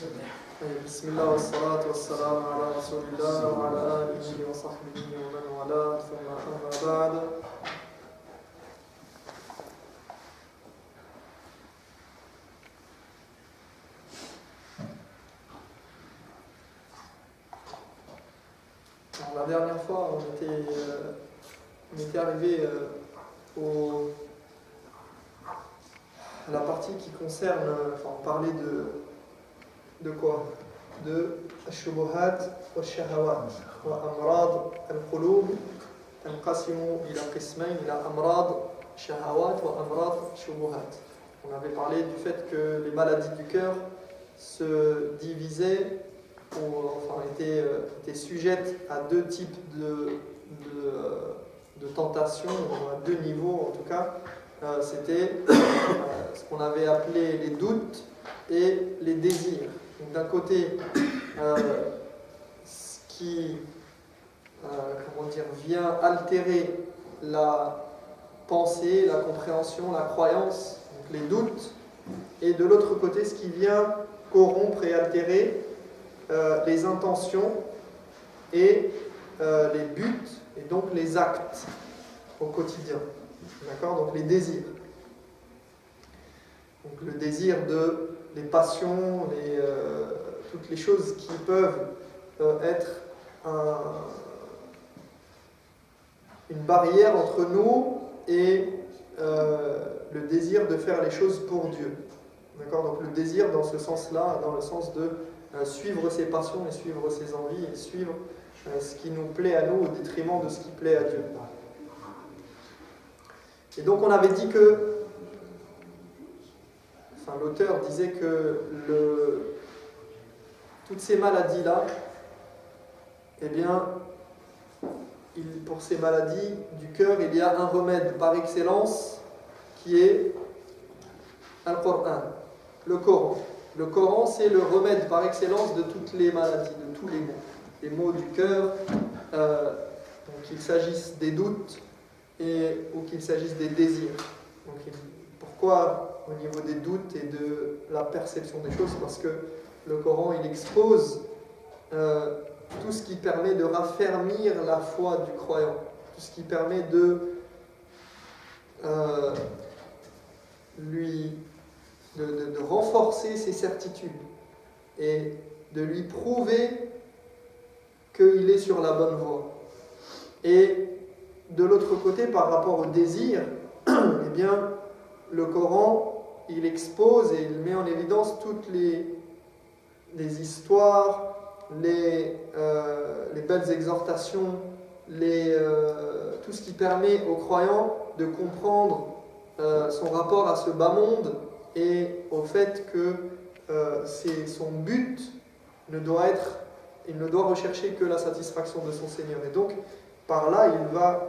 بسم الله والصلاة والسلام على رسول الله وعلى آله وصحبه ومن والاه ثم أما بعد. La dernière fois, on était arrivé à la partie qui concerne, on parlait de quoi? De الشبهات والشهوات وأمراض القلوب تنقسم إلى قسمين إلى أمراض شهوات وأمراض شبهات. On avait parlé du fait que les maladies du cœur se divisaient étaient sujettes à deux types de tentations, à deux niveaux en tout cas. C'était ce qu'on avait appelé les doutes et les désirs. Donc, d'un côté, ce qui vient altérer la pensée, la compréhension, la croyance, donc les doutes, et de l'autre côté, ce qui vient corrompre et altérer les intentions et les buts, et donc les actes au quotidien. D'accord? Donc les désirs. Donc le désir les passions, toutes les choses qui peuvent être une barrière entre nous et le désir de faire les choses pour Dieu. D'accord? Donc le désir dans ce sens-là, dans le sens de suivre ses passions et suivre ses envies et suivre ce qui nous plaît à nous au détriment de ce qui plaît à Dieu. Et donc on avait dit que l'auteur disait que toutes ces maladies-là, eh bien, pour ces maladies du cœur, il y a un remède par excellence qui est Al-Qur'an, le Coran. Le Coran, c'est le remède par excellence de toutes les maladies, de tous les maux du cœur, qu'il s'agisse des doutes ou qu'il s'agisse des désirs. Donc, pourquoi au niveau des doutes et de la perception des choses? Parce que le Coran, il expose tout ce qui permet de raffermir la foi du croyant, tout ce qui permet de renforcer ses certitudes et de lui prouver qu'il est sur la bonne voie. Et de l'autre côté, par rapport au désir, eh bien, le Coran, il expose et il met en évidence toutes les histoires, les belles exhortations, tout ce qui permet aux croyants de comprendre son rapport à ce bas monde et au fait que son but il ne doit rechercher que la satisfaction de son Seigneur. Et donc, par là, il va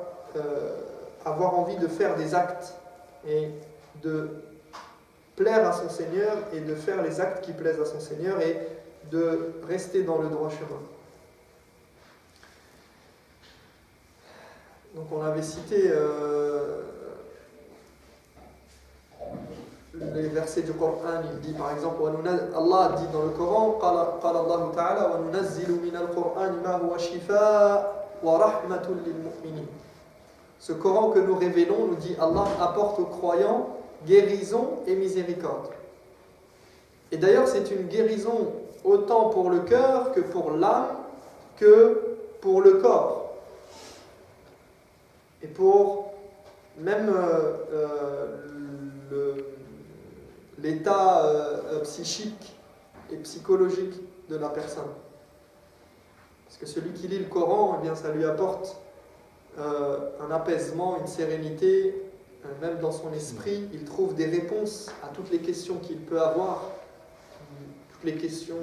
avoir envie de faire des actes et de plaire à son Seigneur et de faire les actes qui plaisent à son Seigneur et de rester dans le droit chemin. Donc on avait cité les versets du Coran. Il dit par exemple, Allah dit dans le Coran, قال الله تعالى وننزل من القرآن ما هو شفاء ورحمة للمؤمنين. Ce Coran que nous révélons, nous dit Allah, apporte aux croyants guérison et miséricorde. Et d'ailleurs, c'est une guérison autant pour le cœur que pour l'âme, que pour le corps. Et pour même l'état psychique et psychologique de la personne. Parce que celui qui lit le Coran, eh bien, ça lui apporte un apaisement, une sérénité, même dans son esprit, il trouve des réponses à toutes les questions qu'il peut avoir, toutes les questions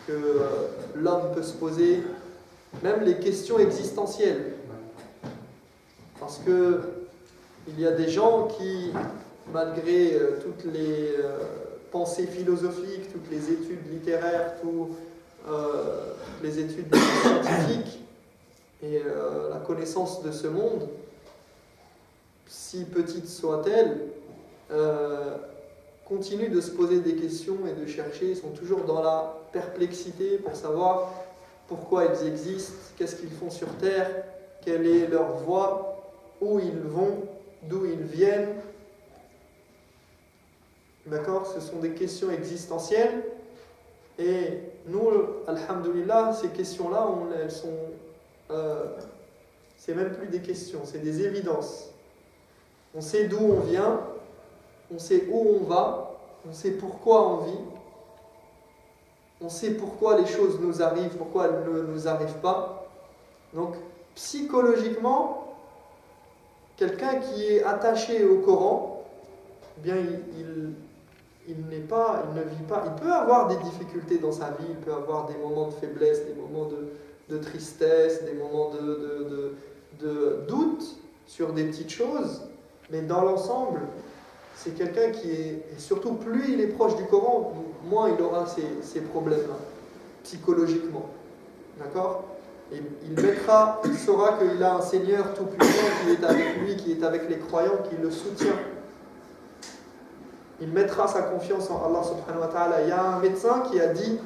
que l'homme peut se poser, même les questions existentielles. Parce que il y a des gens qui, malgré toutes les pensées philosophiques, toutes les études littéraires, toutes les études scientifiques et la connaissance de ce monde, si petite soit-elle, continuent de se poser des questions et de chercher, ils sont toujours dans la perplexité pour savoir pourquoi ils existent, qu'est-ce qu'ils font sur Terre, quelle est leur voie, où ils vont, d'où ils viennent. D'accord? Ce sont des questions existentielles. Et nous, alhamdoulilah, ces questions-là, elles sont... c'est même plus des questions, c'est des évidences. On sait d'où on vient, on sait où on va, on sait pourquoi on vit, on sait pourquoi les choses nous arrivent, pourquoi elles ne nous arrivent pas. Donc, psychologiquement, quelqu'un qui est attaché au Coran, eh bien, il ne vit pas, il peut avoir des difficultés dans sa vie, il peut avoir des moments de faiblesse, des moments de tristesse, des moments de doute sur des petites choses, mais dans l'ensemble, c'est quelqu'un qui est, et surtout plus il est proche du Coran, moins il aura ces problèmes-là, psychologiquement. D'accord? Et il saura qu'il a un Seigneur tout-puissant qui est avec lui, qui est avec les croyants, qui le soutient. Il mettra sa confiance en Allah subhanahu wa ta'ala. Il y a un médecin qui a dit,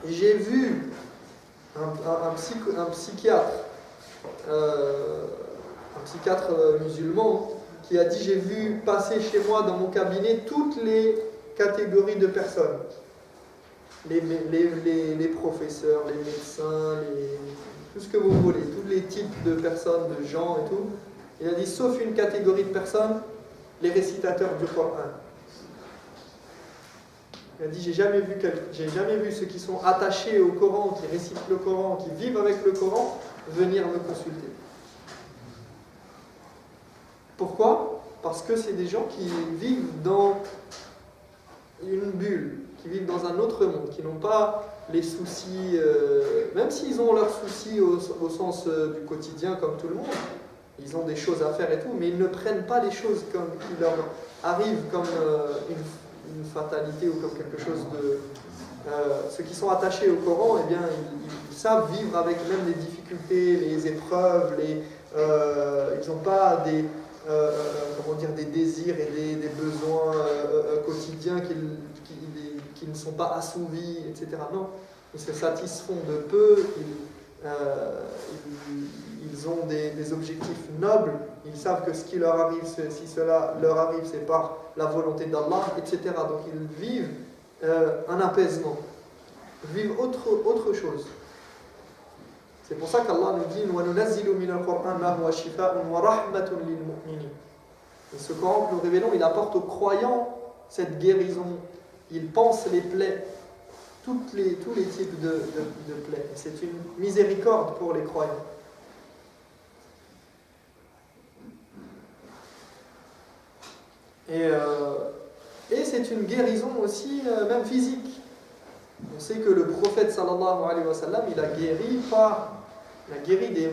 j'ai vu un psychiatre musulman qui a dit, j'ai vu passer chez moi dans mon cabinet toutes les catégories de personnes. Les professeurs, les médecins, tout ce que vous voulez, tous les types de personnes, de gens et tout. Il a dit, sauf une catégorie de personnes, les récitateurs du Coran. Il a dit, j'ai jamais vu ceux qui sont attachés au Coran, qui récitent le Coran, qui vivent avec le Coran, venir me consulter. Pourquoi? Parce que c'est des gens qui vivent dans une bulle, qui vivent dans un autre monde, qui n'ont pas les soucis, même s'ils ont leurs soucis au sens du quotidien comme tout le monde, ils ont des choses à faire et tout, mais ils ne prennent pas les choses qui leur arrivent comme une fatalité ou comme quelque chose de... ceux qui sont attachés au Coran, eh bien, ils savent vivre avec même les difficultés, les épreuves, ils n'ont pas des... des désirs et des besoins quotidiens qui ne sont pas assouvis, etc. Non, ils se satisfont de peu, ils ont des objectifs nobles, ils savent que ce qui leur arrive, si cela leur arrive, c'est par la volonté d'Allah, etc. Donc ils vivent un apaisement, ils vivent autre chose. C'est pour ça qu'Allah nous dit وَنُنَزِّلُ مِنَ الْقُرْآنِ مَا هُوَ شِفَاءٌ وَرَحْمَةٌ لِلْمُؤْمِنِينَ. Et ce Coran que nous révélons, il apporte aux croyants cette guérison. Il pense les plaies, tous les types de plaies. C'est une miséricorde pour les croyants. Et c'est une guérison aussi, même physique. On sait que le prophète sallallahu alayhi wa sallam, il a guéri des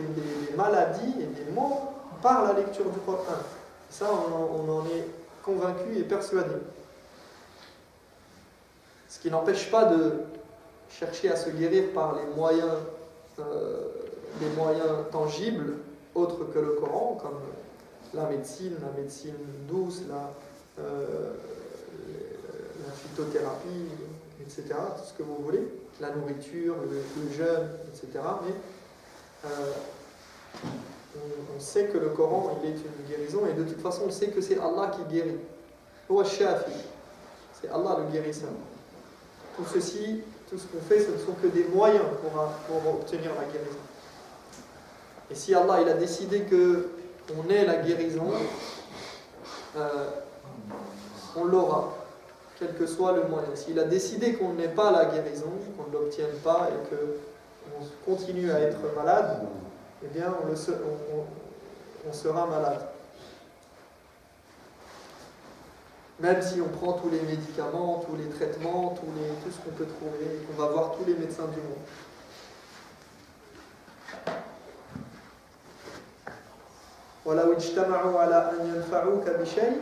maladies et des maux par la lecture du Coran. Ça, on en est convaincu et persuadé. Ce qui n'empêche pas de chercher à se guérir par les moyens tangibles, autres que le Coran, comme la médecine douce, la phytothérapie, etc., tout ce que vous voulez, la nourriture, le jeûne, etc. Mais on sait que le Coran, il est une guérison, et de toute façon, on sait que c'est Allah qui guérit. C'est Allah le guérisseur. Tout ceci, tout ce qu'on fait, ce ne sont que des moyens pour obtenir la guérison. Et si Allah il a décidé qu'on ait la guérison, on l'aura, quel que soit le moyen. S'il a décidé qu'on n'ait pas la guérison, qu'on ne l'obtienne pas et qu'on continue à être malade, eh bien on sera malade. Même si on prend tous les médicaments, tous les traitements, tout ce qu'on peut trouver, et qu'on va voir tous les médecins du monde. وَلَوْ اجْتَمَعُوا عَلَىٰ أَنْ يَنْفَعُوكَ بِشَيْءٍ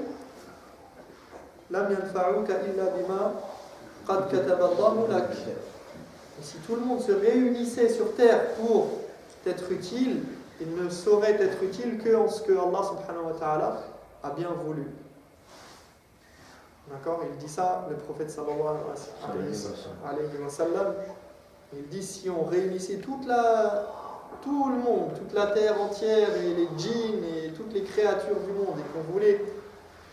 لَمْ يَنْفَعُوكَ إِلَّا بِمَا قَدْ كَتَبَ اللَّهُ لَكَ. Et si tout le monde se réunissait sur terre pour t'être utile, il ne saurait être utile que en ce que Allah subhanahu wa ta'ala a bien voulu. D'accord, il dit ça, le prophète sallallahu alayhi wa sallam. Il dit si on réunissait tout le monde, toute la terre entière et les djinns et toutes les créatures du monde et qu'on voulait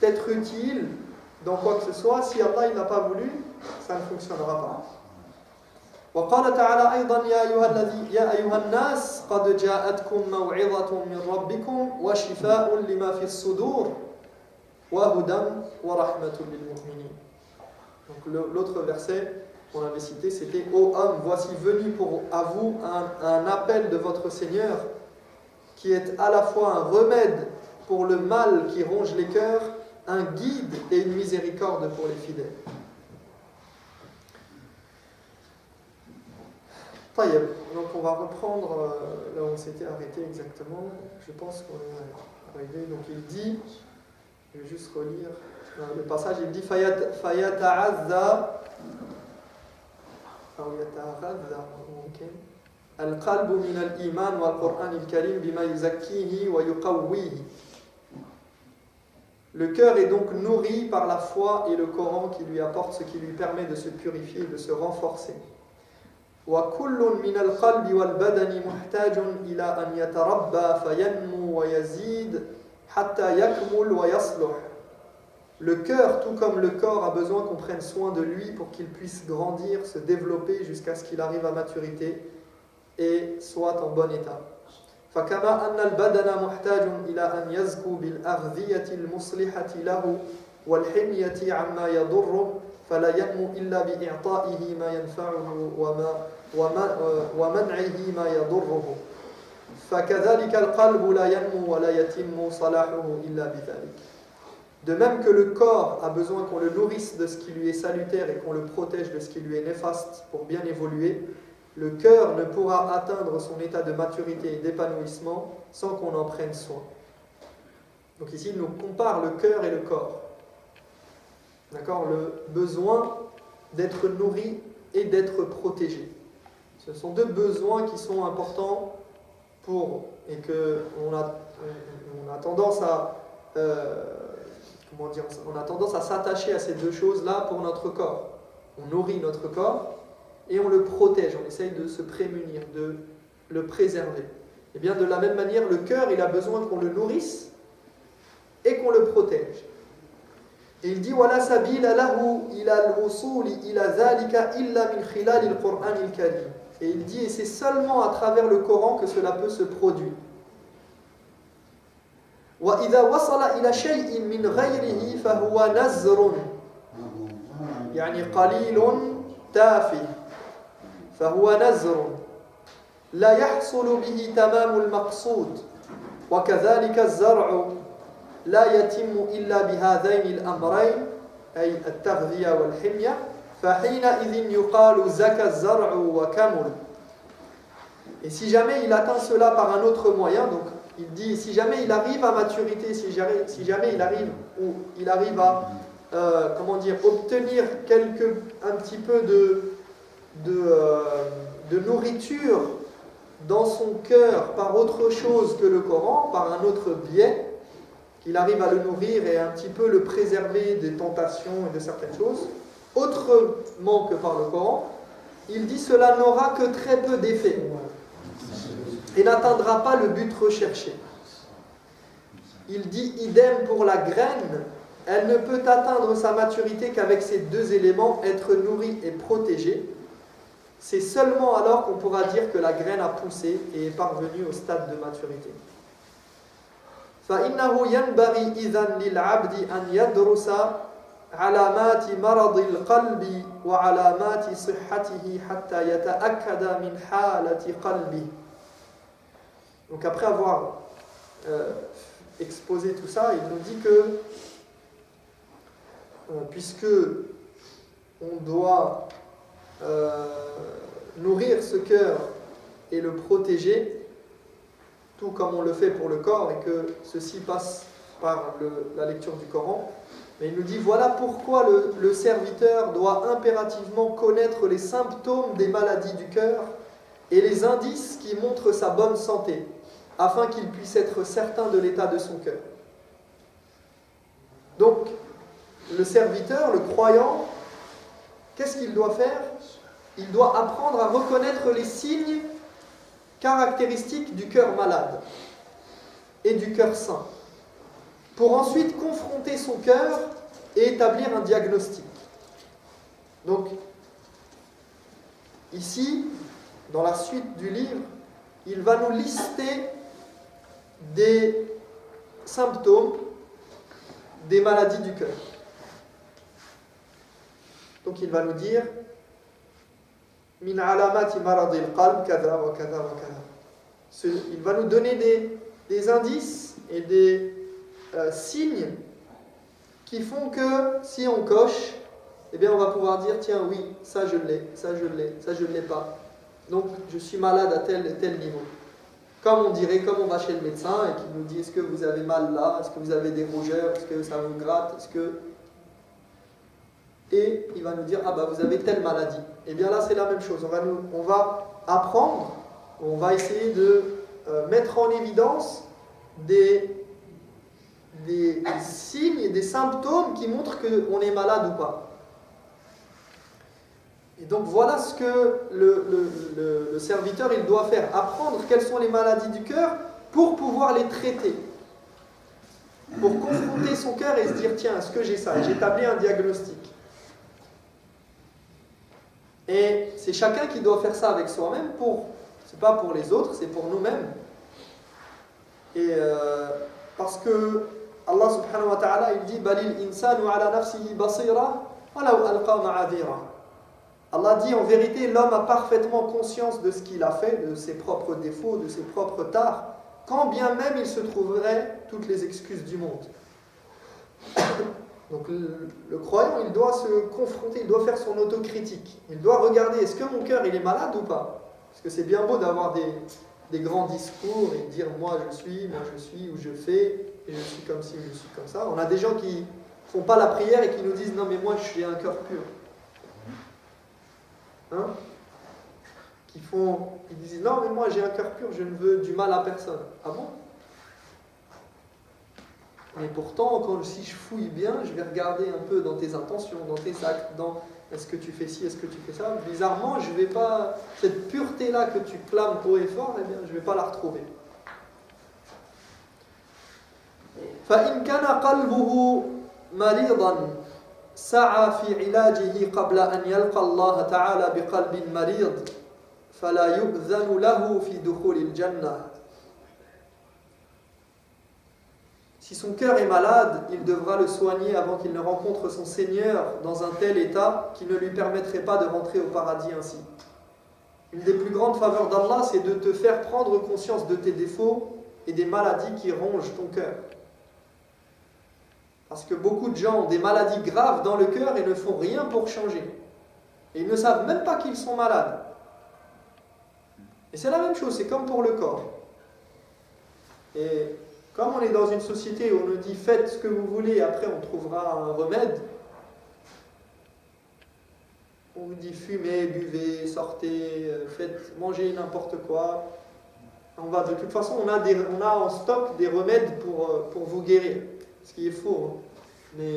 être utile dans quoi que ce soit, si Allah il n'a pas voulu, ça ne fonctionnera pas. وقال تعالى أيضا يا أيها الناس قد جاءتكم موعظة من ربكم وشفاء لما في الصدور وهدى ورحمة للمؤمنين. Donc l'autre verset qu'on avait cité, c'était ô homme, voici venu à vous un appel de votre Seigneur qui est à la fois un remède pour le mal qui ronge les cœurs, un guide et une miséricorde pour les fidèles. Donc on va reprendre là où on s'était arrêté exactement. Je pense qu'on est arrivé. Donc il dit, je vais juste relire le passage, il dit Fayata'azza al-qalbu min al-iman wal-Qur'an al-Karim bima yuzakkihi wa yuqawwihi. Le cœur est donc nourri par la foi et le Coran qui lui apporte ce qui lui permet de se purifier et de se renforcer. وكل من القلب والبدن محتاج إلى أن يتربى فينمو ويزيد حتى يكمل ويصلح. Le cœur, tout comme le corps, a besoin qu'on prenne soin de lui pour qu'il puisse grandir, se développer jusqu'à ce qu'il arrive à maturité et soit en bon état. فكما أن البدن محتاج إلى أن يزكو بالأغذية المصلحة له والحمية عما يضره فلا ينمو إلا بإعطائه ما ينفعه ومنعه ما يضره فكذلك القلب لا ينمو ولا يتم صلاحه إلا بذلك. De même que le corps a besoin qu'on le nourrisse de ce qui lui est salutaire et qu'on le protège de ce qui lui est néfaste pour bien évoluer, le cœur ne pourra atteindre son état de maturité et d'épanouissement sans qu'on en prenne soin. Donc ici, il nous compare le cœur et le corps. D'accord, le besoin d'être nourri et d'être protégé. Ce sont deux besoins qui sont importants et que on a tendance à on a tendance à s'attacher à ces deux choses-là pour notre corps. On nourrit notre corps et on le protège, on essaye de se prémunir, de le préserver. Et bien de la même manière, le cœur, il a besoin qu'on le nourrisse et qu'on le protège. Et il dit وَلَا سَبِيلَ لَهُ إِلَى الْوُصُولِ إِلَى ذَلِكَ إِلَّا مِنْ خِلَالِ الْقُرْآنِ الْكَرِيمِ. Et il dit, et c'est seulement à travers le Coran que cela peut se produire. وَإِذَا وَصَلَ إِلَى شَيْءٍ مِنْ غَيْرِهِ فَهُوَ نَزْرٌ يعني قليل تافه فهو نزر لا يحصل به تمام المقصود وكذلك الزرع لا يتم إلا بهذين الأمرين أي التغذية والحمية فحينئذ يقال زكى الزرع وكمل. Et si jamais il atteint cela par un autre moyen, donc il dit si jamais il arrive à maturité, si jamais il arrive à obtenir un petit peu de nourriture dans son cœur par autre chose que le Coran, par un autre biais, qu'il arrive à le nourrir et un petit peu le préserver des tentations et de certaines choses, autrement que par le Coran, il dit cela n'aura que très peu d'effet et n'atteindra pas le but recherché. Il dit idem pour la graine, elle ne peut atteindre sa maturité qu'avec ces deux éléments, être nourrie et protégée. C'est seulement alors qu'on pourra dire que la graine a poussé et est parvenue au stade de maturité. فإنه ينبغي إذن للعبد أن يدرس علامات مرض القلب وعلامات صحته حتى يتأكد من حالة قلبه. Donc après avoir exposé tout ça, il nous dit que puisque on doit nourrir ce cœur et le protéger, tout comme on le fait pour le corps, et que ceci passe par la lecture du Coran, mais il nous dit voilà pourquoi le serviteur doit impérativement connaître les symptômes des maladies du cœur et les indices qui montrent sa bonne santé, afin qu'il puisse être certain de l'état de son cœur. Donc, le serviteur, le croyant, qu'est-ce qu'il doit faire? Il doit apprendre à reconnaître les signes caractéristiques du cœur malade et du cœur sain, pour ensuite confronter son cœur et établir un diagnostic. Donc, ici, dans la suite du livre, il va nous lister des symptômes des maladies du cœur. Donc il va nous dire min alamati maradil qalb kada wa kada wa kada. Il va nous donner des indices et des signes qui font que si on coche, eh bien on va pouvoir dire tiens oui, ça je l'ai, ça je l'ai, ça je ne l'ai pas. Donc je suis malade à tel et tel niveau. Comme on dirait, comme on va chez le médecin et qu'il nous dit est-ce que vous avez mal là, est-ce que vous avez des rougeurs, est-ce que ça vous gratte, est-ce que... Et il va nous dire ah bah vous avez telle maladie. Et bien là c'est la même chose. On va apprendre, on va essayer de mettre en évidence des signes et des symptômes qui montrent qu'on est malade ou pas. Et donc voilà ce que le serviteur il doit faire, apprendre quelles sont les maladies du cœur pour pouvoir les traiter. Pour confronter son cœur et se dire tiens, est-ce que j'ai ça? Et j'établis un diagnostic. Et c'est chacun qui doit faire ça avec soi-même, c'est pas pour les autres, c'est pour nous-mêmes. Et parce que Allah subhanahu wa ta'ala il dit balil insanu ala nafsihi basira walau alqa ma'adira. Allah dit en vérité l'homme a parfaitement conscience de ce qu'il a fait, de ses propres défauts, de ses propres tares, quand bien même il se trouverait toutes les excuses du monde. Donc le croyant, il doit se confronter, il doit faire son autocritique. Il doit regarder, est-ce que mon cœur il est malade ou pas? Parce que c'est bien beau d'avoir des grands discours et dire moi je suis, ou je fais, et je suis comme ci, je suis comme ça. On a des gens qui font pas la prière et qui nous disent non mais moi j'ai un cœur pur. Hein? Ils disent non mais moi j'ai un cœur pur, je ne veux du mal à personne. Ah bon? Mais pourtant, si je fouille bien, je vais regarder un peu dans tes intentions, dans tes actes, dans est-ce que tu fais ci, est-ce que tu fais ça. Bizarrement, je vais pas, cette pureté-là que tu clames haut et fort, eh bien, je ne vais pas la retrouver. فَإِنْ كَانَ قَلْبُهُ مَرِيضًا سَعَى فِي عِلَاجِهِ قَبْلَ أَنْ يَلْقَى اللَّهَ تَعَالَى بِقَلْبٍ مَرِيضٍ فَلَا يُؤْذَنُ لَهُ فِي دُخُولِ الْجَنَّةِ. Si son cœur est malade, il devra le soigner avant qu'il ne rencontre son Seigneur dans un tel état qui ne lui permettrait pas de rentrer au paradis ainsi. Une des plus grandes faveurs d'Allah, c'est de te faire prendre conscience de tes défauts et des maladies qui rongent ton cœur. Parce que beaucoup de gens ont des maladies graves dans le cœur et ne font rien pour changer. Et ils ne savent même pas qu'ils sont malades. Et c'est la même chose, c'est comme pour le corps. Et comme on est dans une société où on nous dit faites ce que vous voulez et après on trouvera un remède, on vous dit fumez, buvez, sortez, faites, mangez n'importe quoi. De toute façon, on a en stock des remèdes pour vous guérir, ce qui est faux. Hein. Mais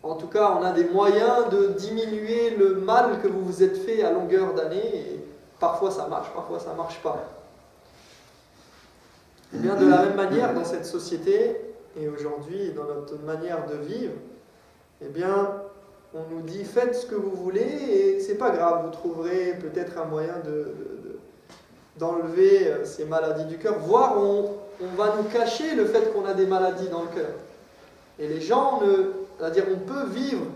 en tout cas, on a des moyens de diminuer le mal que vous vous êtes fait à longueur d'année. Et parfois ça marche, parfois ça ne marche pas. Et bien de la même manière, dans cette société, et aujourd'hui, dans notre manière de vivre, eh bien, on nous dit faites ce que vous voulez et c'est pas grave, vous trouverez peut-être un moyen d'enlever ces maladies du cœur, voire on va nous cacher le fait qu'on a des maladies dans le cœur. Et les gens, c'est-à-dire on peut vivre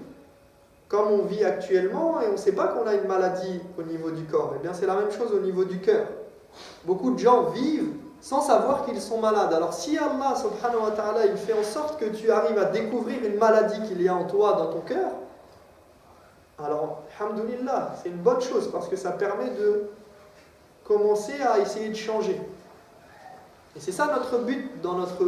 comme on vit actuellement et on ne sait pas qu'on a une maladie au niveau du corps. Eh bien c'est la même chose au niveau du cœur. Beaucoup de gens vivent sans savoir qu'ils sont malades. Alors si Allah subhanahu wa ta'ala il fait en sorte que tu arrives à découvrir une maladie qu'il y a en toi, dans ton cœur, alors alhamdoulilah, c'est une bonne chose parce que ça permet de commencer à essayer de changer. Et c'est ça notre but dans notre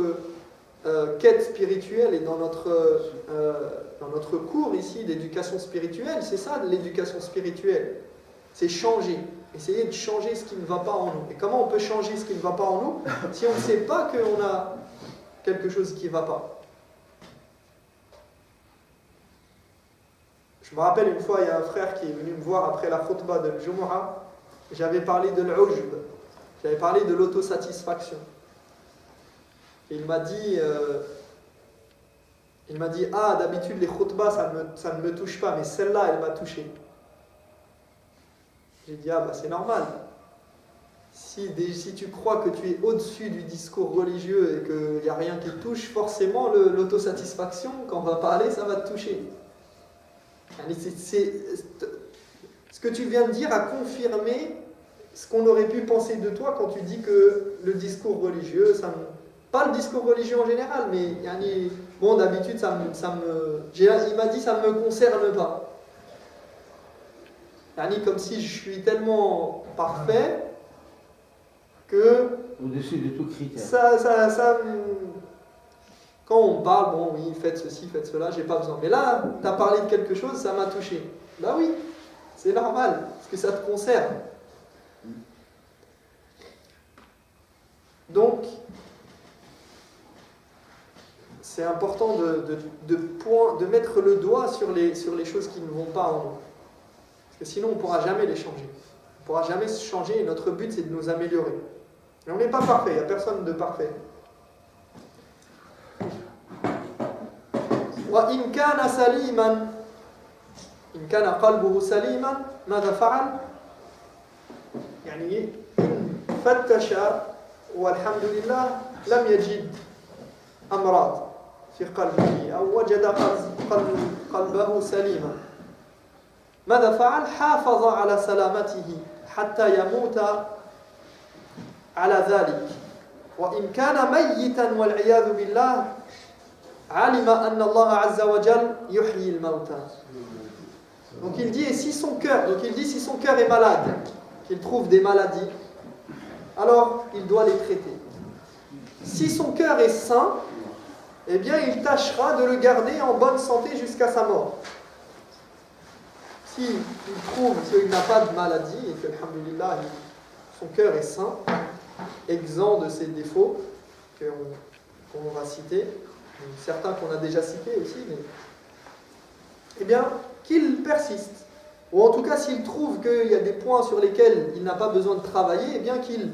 quête spirituelle et dans notre cours ici d'éducation spirituelle. C'est ça l'éducation spirituelle, c'est changer. Essayer de changer ce qui ne va pas en nous. Et comment on peut changer ce qui ne va pas en nous si on ne sait pas qu'on a quelque chose qui ne va pas? Je me rappelle une fois, il y a un frère qui est venu me voir après la khutbah de Jumu'ah. J'avais parlé de l'ujb, j'avais parlé de l'autosatisfaction. Et il m'a dit, ah, d'habitude les khutbahs ça ne me touche pas, mais celle-là elle m'a touché. J'ai dit, ah bah c'est normal. Si tu crois que tu es au-dessus du discours religieux et qu'il n'y a rien qui te touche, forcément l'autosatisfaction, quand on va parler, ça va te toucher. Ce que tu viens de dire a confirmé ce qu'on aurait pu penser de toi quand tu dis que le discours religieux, pas le discours religieux en général, mais bon, d'habitude, il m'a dit ça ne me concerne pas. Comme si je suis tellement parfait que au-dessus de tout critère. Quand on parle, bon oui, faites ceci, faites cela, j'ai pas besoin. Mais là, tu as parlé de quelque chose, ça m'a touché. Bah oui, c'est normal, parce que ça te concerne. Donc, c'est important de mettre le doigt sur les choses qui ne vont pas en nous. Parce que sinon, on ne pourra jamais les changer. On ne pourra jamais se changer et notre but, c'est de nous améliorer. Et on n'est pas parfait, il n'y a personne de parfait. وإن كان سليما إن كان قلبه سليما ماذا فعل؟ يعني فتش والحمد لله لم يجد أمراض في قلبه أو وجد قلبه سليما ماذا فعل؟ حافظ على سلامته حتى يموت على ذلك وإن كان ميتا والعياذ بالله علم أن الله عز وجل يحيي الموتى. Donc il dit, si son cœur est malade, qu'il trouve des maladies, alors il doit les traiter. Si son cœur est sain, eh bien il tâchera de le garder en bonne santé jusqu'à sa mort. Si il trouve qu'il n'a pas de maladie et que, alhamdulillah, son cœur est sain, exempt de ses défauts qu'on va citer, certains qu'on a déjà cités aussi, mais eh bien, qu'il persiste. Ou en tout cas, s'il trouve qu'il y a des points sur lesquels il n'a pas besoin de travailler, eh bien qu'il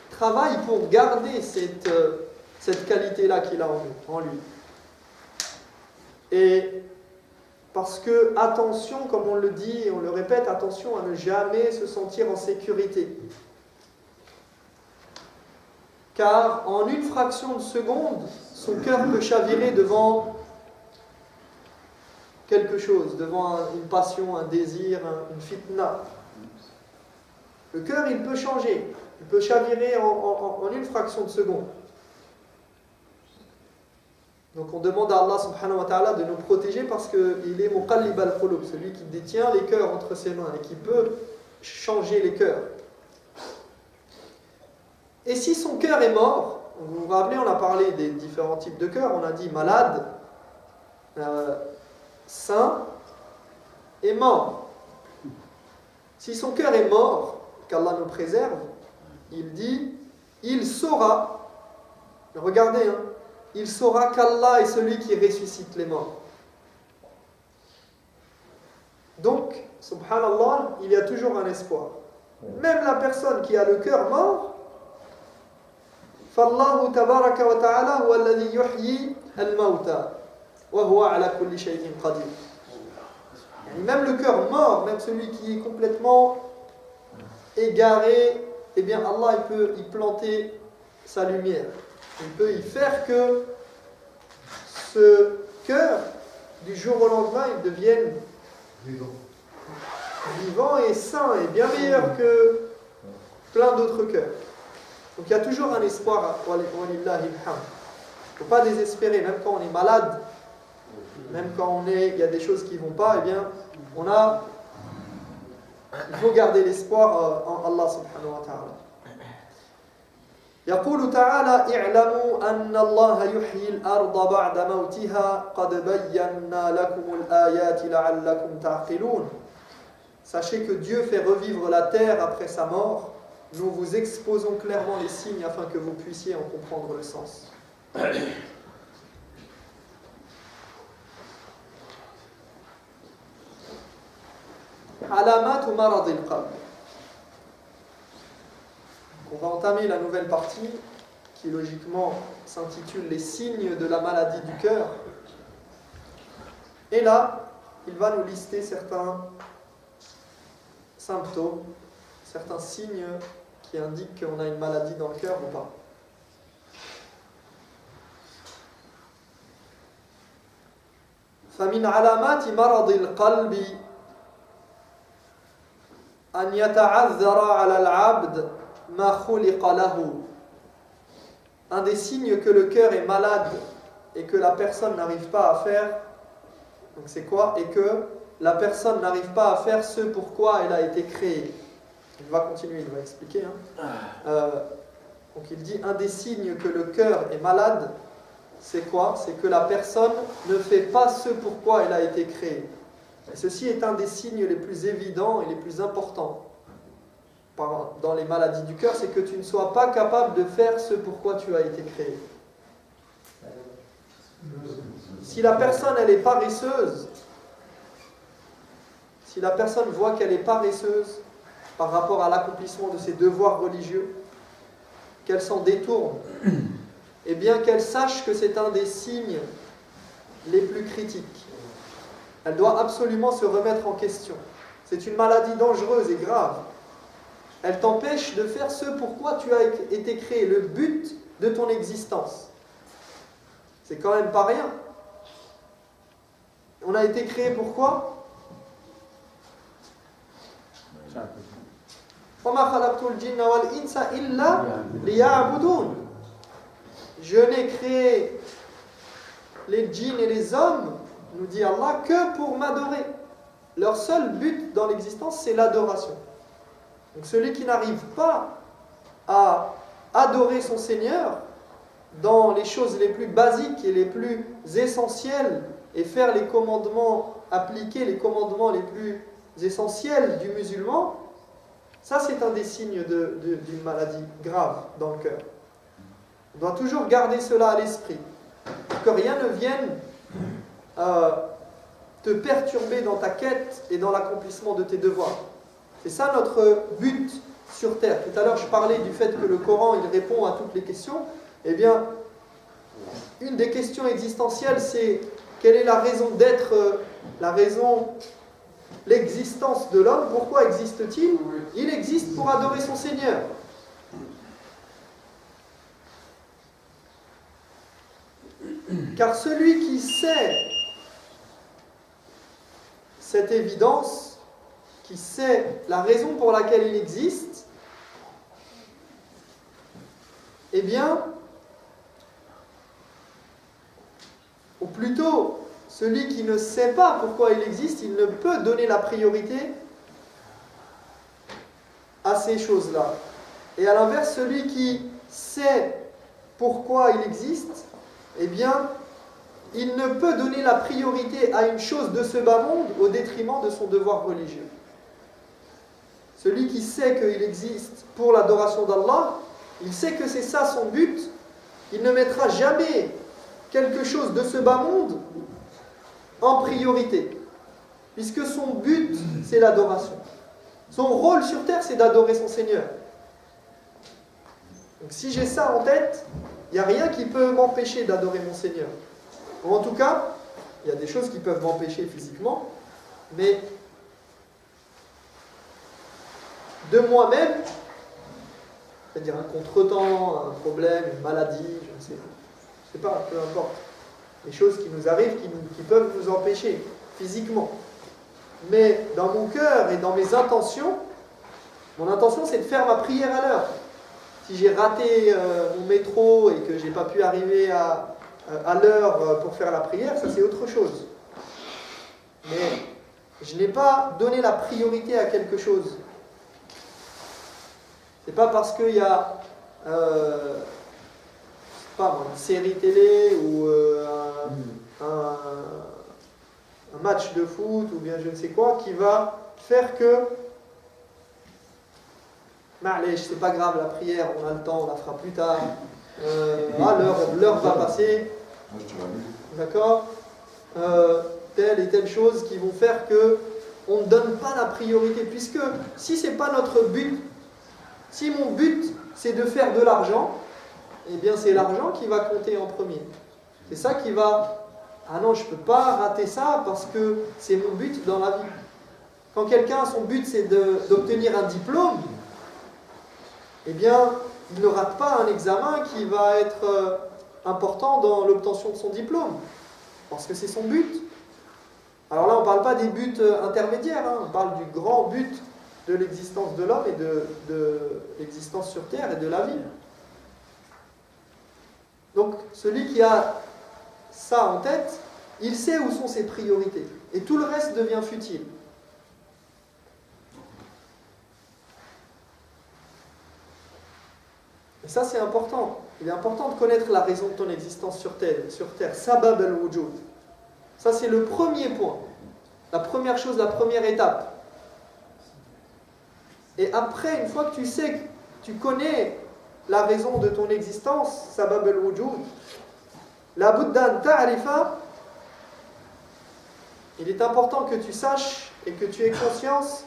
travaille pour garder cette qualité-là qu'il a en lui. Et parce que, attention, comme on le dit et on le répète, attention à ne jamais se sentir en sécurité. Car en une fraction de seconde, son cœur peut chavirer devant quelque chose, devant une passion, un désir, une fitna. Le cœur, il peut changer, il peut chavirer en une fraction de seconde. Donc on demande à Allah subhanahu wa ta'ala de nous protéger parce qu'il est muqallib al-qulub, celui qui détient les cœurs entre ses mains et qui peut changer les cœurs. Et si son cœur est mort, vous vous rappelez, on a parlé des différents types de cœurs, on a dit malade, sain et mort. Si son cœur est mort, qu'Allah nous préserve, il dit, il saura, regardez, il saura qu'Allah est celui qui ressuscite les morts. Donc, subhanallah, il y a toujours un espoir. Même la personne qui a le cœur mort, فالله تبارك وتعالى هو الذي يحيي الموتى وهو على كل شيء قدير. Même le cœur mort, même celui qui est complètement égaré, eh bien Allah il peut y planter sa lumière. Il peut y faire que ce cœur, du jour au lendemain, il devienne vivant et sain et bien meilleur que plein d'autres cœurs. Donc il y a toujours un espoir, il ne faut pas désespérer, même quand on est malade, même quand il y a des choses qui ne vont pas, eh bien, il faut garder l'espoir en Allah subhanahu wa ta'ala. يقول تعالى اعلموا أن الله يحيي الأرض بعد موتها قد بينا لكم الآيات لعلكم تعقلون. Sachez que Dieu fait revivre la terre après sa mort. Nous vous exposons clairement les signes afin que vous puissiez en comprendre le sens. alamat marad al-qalb. On va entamer la nouvelle partie qui logiquement s'intitule les signes de la maladie du cœur. Et là, il va nous lister certains symptômes, certains signes qui indiquent qu'on a une maladie dans le cœur ou pas. فمن علامات مرض القلب أن يتعذر على العبد ما خلق له. Un des signes que le cœur est malade et que la personne n'arrive pas à faire, donc c'est quoi? Et que la personne n'arrive pas à faire ce pourquoi elle a été créée. Il va continuer, il va expliquer. Donc il dit, un des signes que le cœur est malade, c'est quoi? C'est que la personne ne fait pas ce pourquoi elle a été créée. Et ceci est un des signes les plus évidents et les plus importants dans les maladies du cœur, c'est que tu ne sois pas capable de faire ce pourquoi tu as été créé. Si la personne elle est paresseuse, si la personne voit qu'elle est paresseuse par rapport à l'accomplissement de ses devoirs religieux, qu'elle s'en détourne, eh bien qu'elle sache que c'est un des signes les plus critiques. Elle doit absolument se remettre en question. C'est une maladie dangereuse et grave. Elle t'empêche de faire ce pourquoi tu as été créé, le but de ton existence. C'est quand même pas rien. On a été créé pourquoi? Je n'ai créé les djinns et les hommes, nous dit Allah, que pour m'adorer. Leur seul but dans l'existence, c'est l'adoration. Donc celui qui n'arrive pas à adorer son Seigneur dans les choses les plus basiques et les plus essentielles et faire les commandements, appliquer les commandements les plus essentiels du musulman, ça c'est un des signes d'une maladie grave dans le cœur. On doit toujours garder cela à l'esprit, que rien ne vienne te perturber dans ta quête et dans l'accomplissement de tes devoirs. C'est ça notre but sur terre. Tout à l'heure, je parlais du fait que le Coran, il répond à toutes les questions. Eh bien, une des questions existentielles, c'est quelle est la raison d'être, l'existence de l'homme? Pourquoi existe-t-il? Il existe pour adorer son Seigneur. Car celui qui sait cette évidence, qui sait la raison pour laquelle il existe, eh bien, ou plutôt, celui qui ne sait pas pourquoi il existe, il ne peut donner la priorité à ces choses-là. Et à l'inverse, celui qui sait pourquoi il existe, eh bien, il ne peut donner la priorité à une chose de ce bas monde au détriment de son devoir religieux. Celui qui sait qu'il existe pour l'adoration d'Allah, il sait que c'est ça son but, il ne mettra jamais quelque chose de ce bas monde en priorité, puisque son but, c'est l'adoration. Son rôle sur terre, c'est d'adorer son Seigneur. Donc si j'ai ça en tête, il n'y a rien qui peut m'empêcher d'adorer mon Seigneur. Ou en tout cas, il y a des choses qui peuvent m'empêcher physiquement, mais de moi-même, c'est-à-dire un contretemps, un problème, une maladie, je ne sais pas, peu importe. Les choses qui nous arrivent, qui peuvent nous empêcher physiquement. Mais dans mon cœur et dans mes intentions, mon intention c'est de faire ma prière à l'heure. Si j'ai raté mon métro et que je n'ai pas pu arriver à l'heure pour faire la prière, ça c'est autre chose. Mais je n'ai pas donné la priorité à quelque chose. C'est pas parce qu'il y a une série télé ou un match de foot ou bien je ne sais quoi qui va faire que c'est pas grave, la prière, on a le temps, on la fera plus tard. L'heure va passer. D'accord, telle et telle chose qui vont faire que on ne donne pas la priorité, puisque si ce n'est pas notre but, si mon but c'est de faire de l'argent, eh bien c'est l'argent qui va compter en premier. C'est ça qui va... Ah non, je ne peux pas rater ça parce que c'est mon but dans la vie. Quand quelqu'un, son but c'est d'obtenir un diplôme, eh bien il ne rate pas un examen qui va être important dans l'obtention de son diplôme, parce que c'est son but. Alors là, on ne parle pas des buts intermédiaires, on parle du grand but de l'existence de l'homme et de l'existence sur Terre et de la vie. Donc, celui qui a ça en tête, il sait où sont ses priorités. Et tout le reste devient futile. Et ça, c'est important. Il est important de connaître la raison de ton existence sur Terre. Sabab al-wujud. Ça, c'est le premier point. La première chose, la première étape. Et après, une fois que tu sais, tu connais la raison de ton existence, sabab al-wujud, la buddan ta'rifa, il est important que tu saches et que tu aies conscience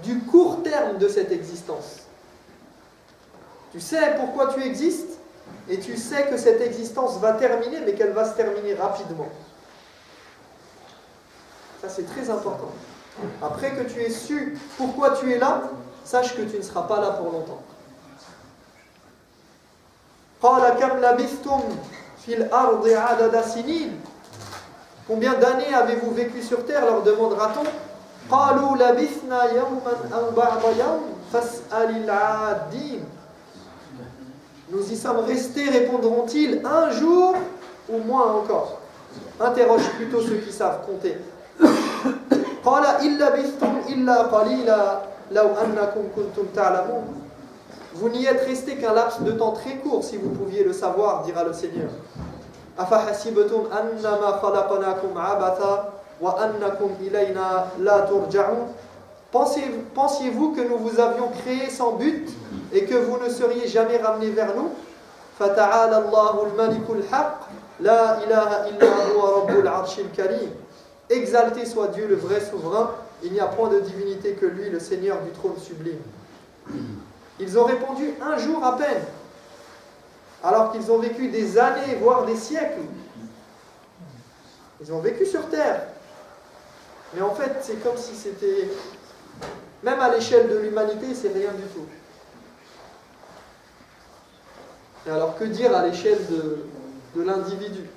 du court terme de cette existence. Tu sais pourquoi tu existes et tu sais que cette existence va terminer, mais qu'elle va se terminer rapidement. Ça, c'est très important. Après que tu aies su pourquoi tu es là, sache que tu ne seras pas là pour longtemps. Combien d'années avez-vous vécu sur terre, leur demandera-t-on. Nous y sommes restés, répondront-ils, un jour ou moins encore. Interroge plutôt ceux qui savent compter. Vous n'y êtes resté qu'un laps de temps très court, si vous pouviez le savoir, dira le Seigneur. Pensiez-vous que nous vous avions créé sans but et que vous ne seriez jamais ramenés vers nous? Exalté soit Dieu, le vrai souverain, il n'y a point de divinité que lui, le Seigneur du trône sublime. Ils ont répondu un jour à peine, alors qu'ils ont vécu des années, voire des siècles. Ils ont vécu sur terre. Mais en fait, c'est comme si c'était... Même à l'échelle de l'humanité, c'est rien du tout. Et alors, que dire à l'échelle de l'individu?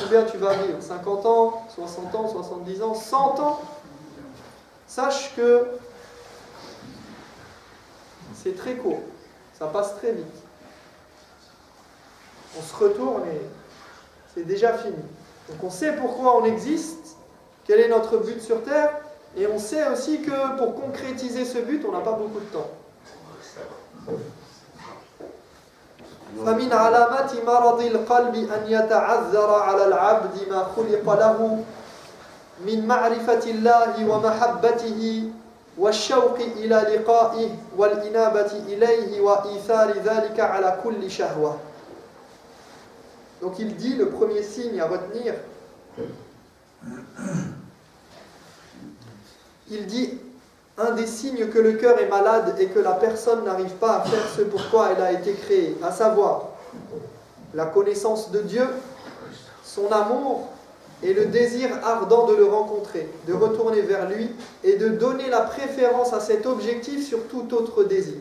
Combien tu vas vivre? 50 ans, 60 ans, 70 ans, 100 ans? Sache que c'est très court. Ça passe très vite. On se retourne et c'est déjà fini. Donc on sait pourquoi on existe, quel est notre but sur Terre, et on sait aussi que pour concrétiser ce but, on n'a pas beaucoup de temps. فمن علامات مرض القلب أن يتعذر على العبد ما خلق له من معرفة الله ومحبته والشوق إلى لقائه والإنابة إليه وإيثار ذلك على كل شهوة. Donc il dit, le premier signe à retenir, il dit, un des signes que le cœur est malade et que la personne n'arrive pas à faire ce pourquoi elle a été créée, à savoir la connaissance de Dieu, son amour et le désir ardent de le rencontrer, de retourner vers lui et de donner la préférence à cet objectif sur tout autre désir.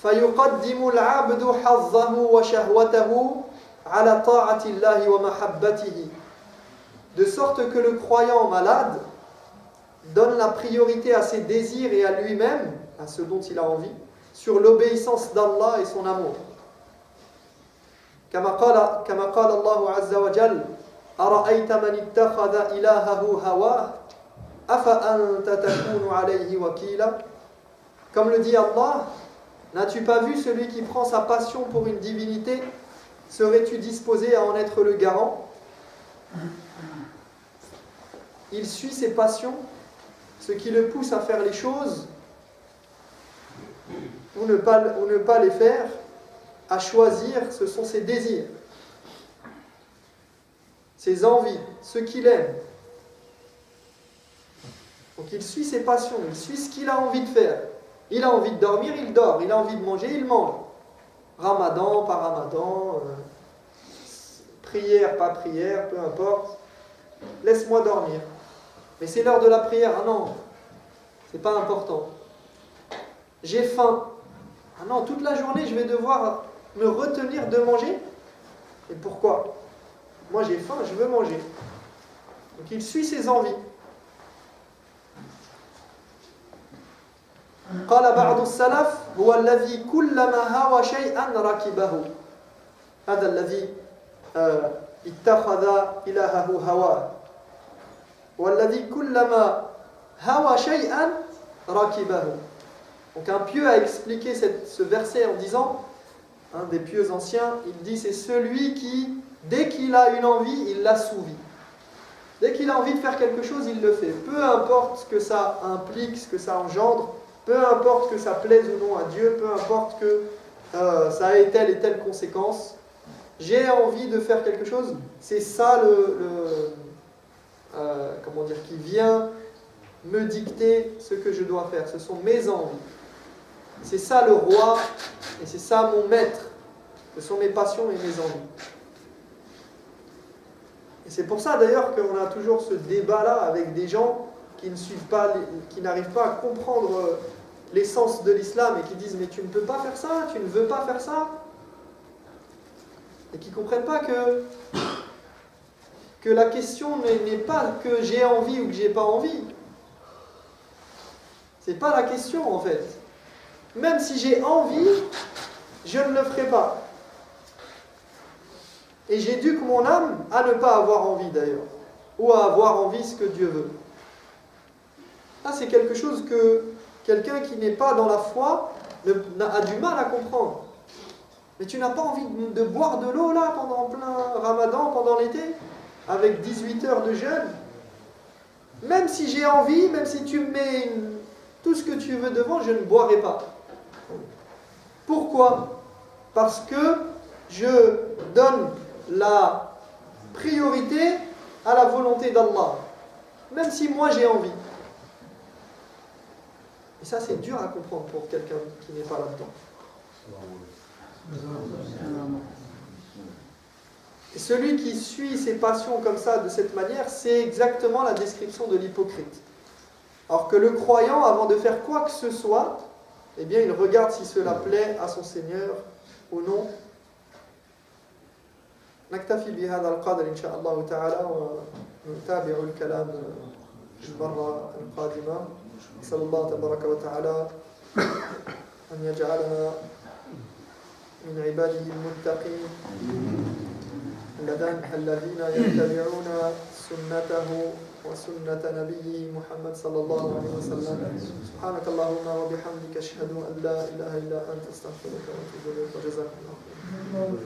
فَيُقَدِّمُ الْعَبْدُ حَظَّهُ وَشَهْوَتَهُ عَلَى طَاعَةِ اللَّهِ وَمَحَبَّتِهِ. De sorte que le croyant malade donne la priorité à ses désirs et à lui-même, à ce dont il a envie, sur l'obéissance d'Allah et son amour. كما قال الله عز وجل أرأيت من اتخذ إلهه هواه أفأنت تكون عليه وكيلا. Comme le dit Allah, n'as-tu pas vu celui qui prend sa passion pour une divinité? Serais-tu disposé à en être le garant? Il suit ses passions, ce qui le pousse à faire les choses ou ne pas les faire, à choisir, ce sont ses désirs. ses envies, ce qu'il aime. Donc il suit ses passions, il suit ce qu'il a envie de faire. Il a envie de dormir, il dort. Il a envie de manger, il mange. Ramadan, pas ramadan, prière, pas prière, peu importe. Laisse-moi dormir. Mais c'est l'heure de la prière. Ah non, c'est pas important. J'ai faim. Ah non, toute la journée, je vais devoir me retenir de manger. Et pourquoi? Moi, j'ai faim, je veux manger. Donc il suit ses envies. قال بعض السلف هو الذي كلما هوى شيئا ركبه هذا الذي اتخذ إلهه هواه والذي كلما هوى شيئا ركبه. Donc un pieux a expliqué ce verset en disant, un des pieux anciens, il dit c'est celui qui, dès qu'il a une envie, il l'assouvit. Dès qu'il a envie de faire quelque chose, il le fait. Peu importe ce que ça implique, ce que ça engendre, peu importe que ça plaise ou non à Dieu, peu importe que ça ait telle et telle conséquence, j'ai envie de faire quelque chose, c'est ça comment dire, qui vient me dicter ce que je dois faire. Ce sont mes envies. C'est ça le roi et c'est ça mon maître. Ce sont mes passions et mes envies. Et c'est pour ça d'ailleurs qu'on a toujours ce débat-là avec des gens qui ne suivent pas, qui n'arrivent pas à comprendre l'essence de l'islam et qui disent mais tu ne peux pas faire ça, tu ne veux pas faire ça, et qui ne comprennent pas que la question n'est pas que j'ai envie ou que j'ai pas envie. C'est pas la question en fait. Même si j'ai envie, je ne le ferai pas. Et j'éduque mon âme à ne pas avoir envie d'ailleurs, ou à avoir envie ce que Dieu veut. Ça c'est quelque chose que quelqu'un qui n'est pas dans la foi a du mal à comprendre. Mais tu n'as pas envie de boire de l'eau là pendant plein Ramadan, pendant l'été, avec 18 heures de jeûne. Même si j'ai envie, même si tu me mets tout ce que tu veux devant, je ne boirai pas. Pourquoi? Parce que je donne la priorité à la volonté d'Allah. Même si moi j'ai envie. Et ça c'est dur à comprendre pour quelqu'un qui n'est pas là-dedans. Et celui qui suit ses passions comme ça, de cette manière, c'est exactement la description de l'hypocrite. Alors que le croyant, avant de faire quoi que ce soit, eh bien il regarde si cela plaît à son Seigneur ou non. نكتفي بهذا القدر إن شاء الله تعالى ونتابع الكلام المرة القادمة. نسأل الله تبارك وتعالى أن يجعلنا من عباده المتقين الذين يتبعون سنته وسنة نبيه محمد صلى الله عليه وسلم. سبحانك اللهم وبحمدك أشهد أن لا إله إلا أنت أستغفرك وأتوب إليك وجزاكم الله خيرا.